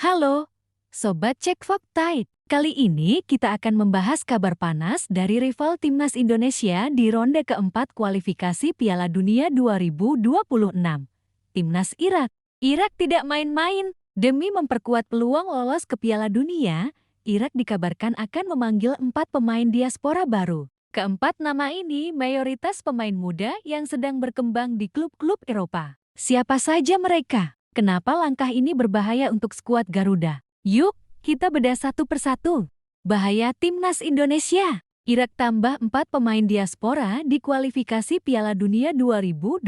Halo, Sobat Cek Fakta. Kali ini kita akan membahas kabar panas dari rival Timnas Indonesia di ronde keempat kualifikasi Piala Dunia 2026. Timnas Irak. Irak tidak main-main. Demi memperkuat peluang lolos ke Piala Dunia, Irak dikabarkan akan memanggil 4 pemain diaspora baru. Keempat nama ini mayoritas pemain muda yang sedang berkembang di klub-klub Eropa. Siapa saja mereka? Kenapa langkah ini berbahaya untuk skuad Garuda? Yuk, kita bedah satu persatu. Bahaya Timnas Indonesia. Irak tambah 4 pemain diaspora di kualifikasi Piala Dunia 2026.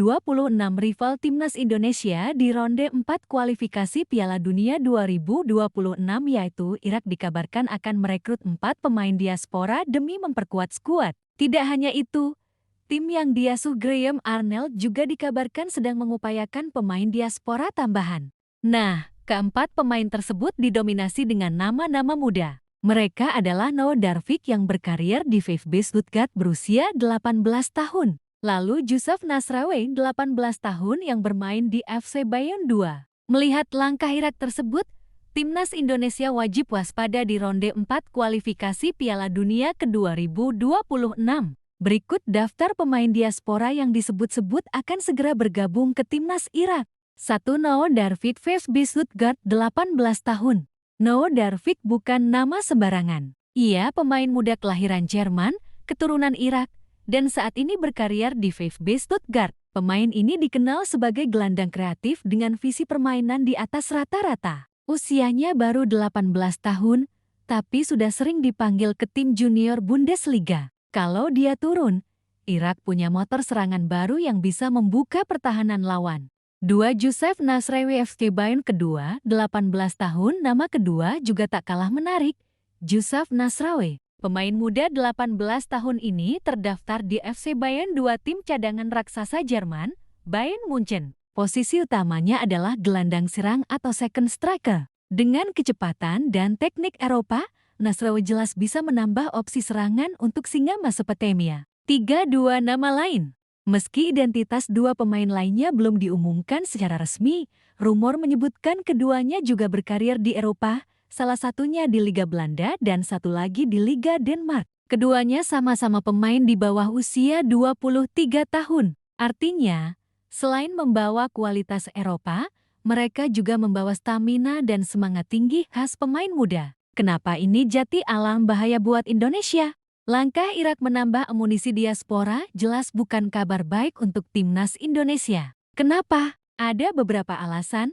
Rival Timnas Indonesia di ronde 4 kualifikasi Piala Dunia 2026 yaitu Irak dikabarkan akan merekrut 4 pemain diaspora demi memperkuat skuad. Tidak hanya itu, tim yang diasuh Graham Arnold juga dikabarkan sedang mengupayakan pemain diaspora tambahan. Nah, keempat pemain tersebut didominasi dengan nama-nama muda. Mereka adalah Noah Darvik yang berkarier di VfB Stuttgart berusia 18 tahun. Lalu Jusuf Nasrawi 18 tahun yang bermain di FC Bayern 2. Melihat langkah Irak tersebut, Timnas Indonesia wajib waspada di ronde 4 kualifikasi Piala Dunia ke-2026. Berikut daftar pemain diaspora yang disebut-sebut akan segera bergabung ke Timnas Irak. 1. Noah Darvik VfB Stuttgart 18 tahun. Noah Darvik bukan nama sembarangan. Ia pemain muda kelahiran Jerman, keturunan Irak, dan saat ini berkarier di VfB Stuttgart. Pemain ini dikenal sebagai gelandang kreatif dengan visi permainan di atas rata-rata. Usianya baru 18 tahun, tapi sudah sering dipanggil ke tim junior Bundesliga. Kalau dia turun, Irak punya motor serangan baru yang bisa membuka pertahanan lawan. 2. Jusuf Nasrawi FC Bayern kedua, 18 tahun, nama kedua juga tak kalah menarik. Jusuf Nasrawi, pemain muda 18 tahun ini terdaftar di FC Bayern 2 tim cadangan raksasa Jerman, Bayern Munchen. Posisi utamanya adalah gelandang serang atau second striker. Dengan kecepatan dan teknik Eropa, Nasrawi jelas bisa menambah opsi serangan untuk singa Mesopotamia. 3. Dua nama lain. Meski identitas dua pemain lainnya belum diumumkan secara resmi, rumor menyebutkan keduanya juga berkarir di Eropa, salah satunya di Liga Belanda dan satu lagi di Liga Denmark. Keduanya sama-sama pemain di bawah usia 23 tahun. Artinya, selain membawa kualitas Eropa, mereka juga membawa stamina dan semangat tinggi khas pemain muda. Kenapa ini jati alam bahaya buat Indonesia? Langkah Irak menambah amunisi diaspora jelas bukan kabar baik untuk Timnas Indonesia. Kenapa? Ada beberapa alasan.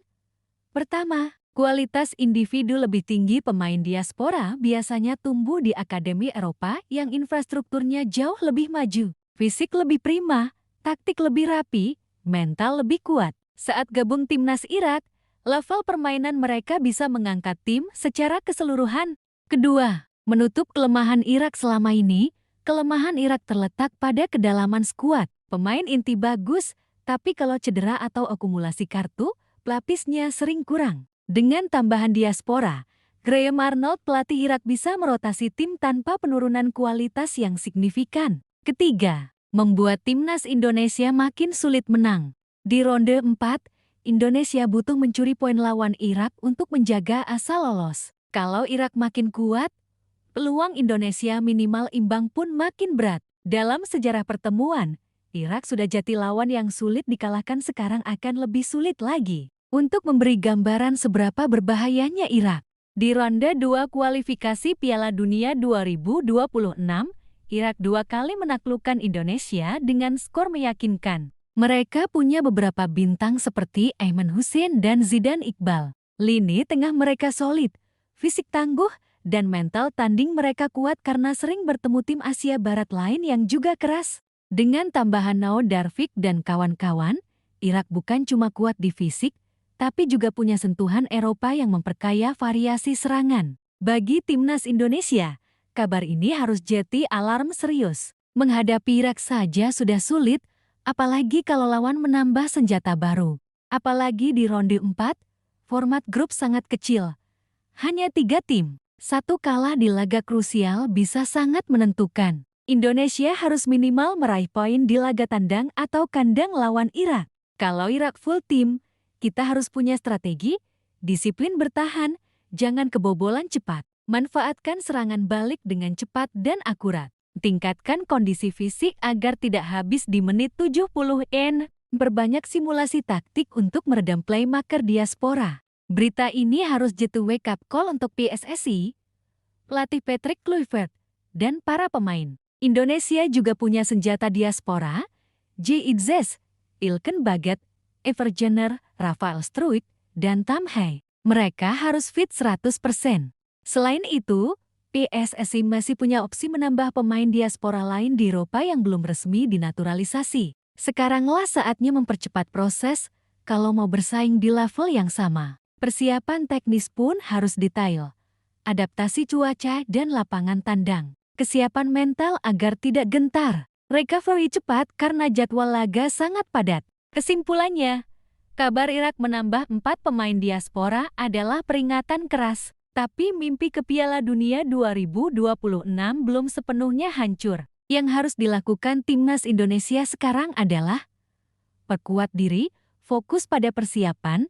Pertama, kualitas individu lebih tinggi pemain diaspora biasanya tumbuh di akademi Eropa yang infrastrukturnya jauh lebih maju. Fisik lebih prima, taktik lebih rapi, mental lebih kuat. Saat gabung Timnas Irak, level permainan mereka bisa mengangkat tim secara keseluruhan. Kedua, menutup kelemahan Irak selama ini, kelemahan Irak terletak pada kedalaman skuad. Pemain inti bagus, tapi kalau cedera atau akumulasi kartu, pelapisnya sering kurang. Dengan tambahan diaspora, Graham Arnold pelatih Irak bisa merotasi tim tanpa penurunan kualitas yang signifikan. Ketiga, membuat Timnas Indonesia makin sulit menang. Di ronde 4, Indonesia butuh mencuri poin lawan Irak untuk menjaga asa lolos. Kalau Irak makin kuat, peluang Indonesia minimal imbang pun makin berat. Dalam sejarah pertemuan, Irak sudah jadi lawan yang sulit dikalahkan, sekarang akan lebih sulit lagi. Untuk memberi gambaran seberapa berbahayanya Irak, di ronde 2 kualifikasi Piala Dunia 2026, Irak 2 kali menaklukkan Indonesia dengan skor meyakinkan. Mereka punya beberapa bintang seperti Aiman Hussein dan Zidane Iqbal. Lini tengah mereka solid, fisik tangguh, dan mental tanding mereka kuat karena sering bertemu tim Asia Barat lain yang juga keras. Dengan tambahan Noah Darvik dan kawan-kawan, Irak bukan cuma kuat di fisik, tapi juga punya sentuhan Eropa yang memperkaya variasi serangan. Bagi Timnas Indonesia, kabar ini harus jadi alarm serius. Menghadapi Irak saja sudah sulit, apalagi kalau lawan menambah senjata baru. Apalagi di ronde 4, format grup sangat kecil. Hanya 3 tim. Satu kalah di laga krusial bisa sangat menentukan. Indonesia harus minimal meraih poin di laga tandang atau kandang lawan Irak. Kalau Irak full tim, kita harus punya strategi, disiplin bertahan, Jangan kebobolan cepat. Manfaatkan serangan balik dengan cepat dan akurat. Tingkatkan kondisi fisik agar tidak habis di menit 70-n. Perbanyak simulasi taktik untuk meredam playmaker diaspora. Berita ini harus jadi wake-up call untuk PSSI, pelatih Patrick Kluivert, dan para pemain. Indonesia juga punya senjata diaspora, J. Itzes, Ilken Baget, Evergener, Rafael Struijk, dan Tam Hai. Mereka harus fit 100%. Selain itu, PSSI masih punya opsi menambah pemain diaspora lain di Eropa yang belum resmi dinaturalisasi. Sekaranglah saatnya mempercepat proses kalau mau bersaing di level yang sama. Persiapan teknis pun harus detail. Adaptasi cuaca dan lapangan tandang. Kesiapan mental agar tidak gentar. Recovery cepat karena jadwal laga sangat padat. Kesimpulannya, kabar Irak menambah 4 pemain diaspora adalah peringatan keras. Tapi mimpi ke Piala Dunia 2026 belum sepenuhnya hancur. Yang harus dilakukan timnas Indonesia sekarang adalah perkuat diri, fokus pada persiapan,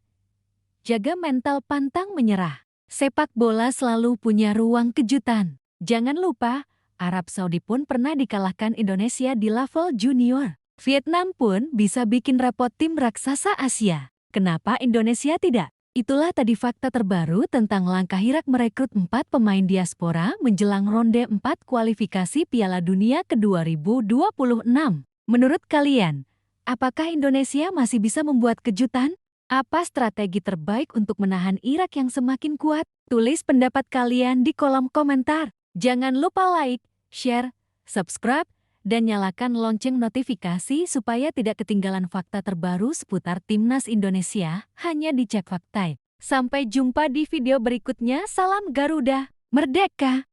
jaga mental pantang menyerah. Sepak bola selalu punya ruang kejutan. Jangan lupa, Arab Saudi pun pernah dikalahkan Indonesia di level junior. Vietnam pun bisa bikin repot tim raksasa Asia. Kenapa Indonesia tidak? Itulah tadi fakta terbaru tentang langkah Irak merekrut 4 pemain diaspora menjelang ronde 4 kualifikasi Piala Dunia ke 2026. Menurut kalian, apakah Indonesia masih bisa membuat kejutan? Apa strategi terbaik untuk menahan Irak yang semakin kuat? Tulis pendapat kalian di kolom komentar. Jangan lupa like, share, subscribe, dan nyalakan lonceng notifikasi supaya tidak ketinggalan fakta terbaru seputar timnas Indonesia hanya di Cek Fakta. Sampai jumpa di video berikutnya. Salam Garuda Merdeka!